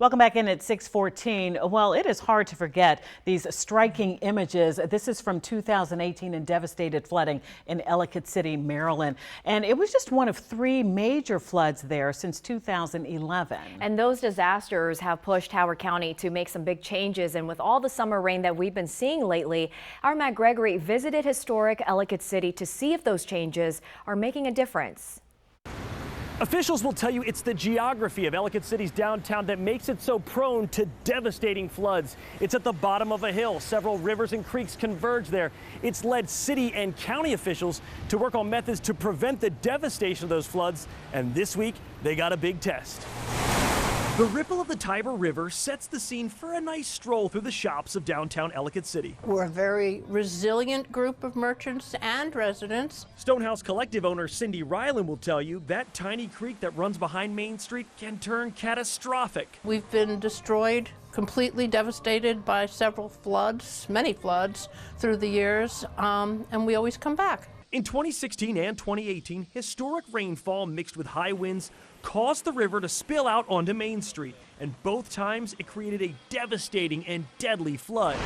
Welcome back in at 6:14. Well, it is hard to forget these striking images. This is from 2018 and devastated flooding in Ellicott City, Maryland. And it was just one of 3 major floods there since 2011. And those disasters have pushed Howard County to make some big changes. And with all the summer rain that we've been seeing lately, our Matt Gregory visited historic Ellicott City to see if those changes are making a difference. Officials will tell you it's the geography of Ellicott City's downtown that makes it so prone to devastating floods. It's at the bottom of a hill. Several rivers and creeks converge there. It's led city and county officials to work on methods to prevent the devastation of those floods. And this week, they got a big test. The ripple of the Tiber River sets the scene for a nice stroll through the shops of downtown Ellicott City. We're a very resilient group of merchants and residents. Stonehouse Collective owner Cindy Ryland will tell you that tiny creek that runs behind Main Street can turn catastrophic. We've been destroyed, completely devastated by several floods, many floods through the years, and we always come back. In 2016 and 2018, historic rainfall mixed with high winds caused the river to spill out onto Main Street, and both times it created a devastating and deadly flood.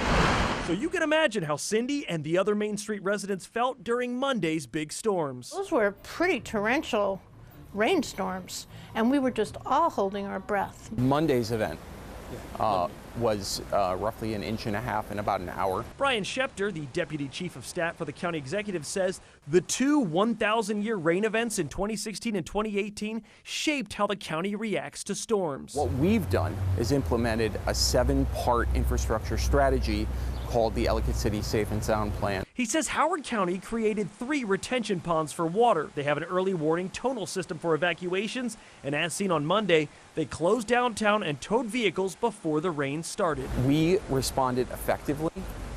So you can imagine how Cindy and the other Main Street residents felt during Monday's big storms. Those were pretty torrential rainstorms, and we were just all holding our breath. Monday's event was roughly 1.5 inches in about an hour. Brian Schepter, the deputy chief of staff for the county executive, says the 2 1,000-year rain events in 2016 and 2018 shaped how the county reacts to storms. What we've done is implemented a 7-part infrastructure strategy called the Ellicott City Safe and Sound Plan. He says Howard County created 3 retention ponds for water. They have an early warning tonal system for evacuations, and as seen on Monday, they closed downtown and towed vehicles before the rain started. We responded effectively.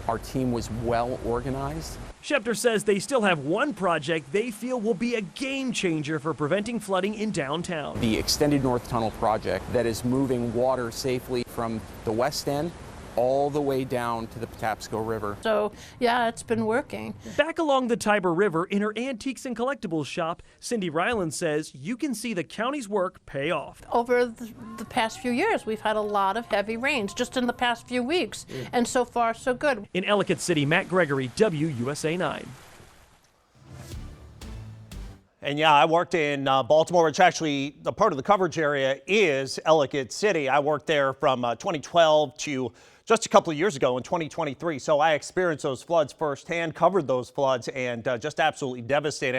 Our team was well organized. Schepter says they still have one project they feel will be a game changer for preventing flooding in downtown. The Extended North Tunnel project that is moving water safely from the west end all the way down to the Patapsco River. So, yeah, it's been working. Back along the Tiber River in her antiques and collectibles shop, Cindy Ryland says you can see the county's work pay off. Over the past few years, we've had a lot of heavy rains just in the past few weeks, and so far, so good. In Ellicott City, Matt Gregory, WUSA 9. And yeah, I worked in Baltimore, which actually the part of the coverage area is Ellicott City. I worked there from 2012 to just a couple of years ago in 2023. So I experienced those floods firsthand, covered those floods, and just absolutely devastating.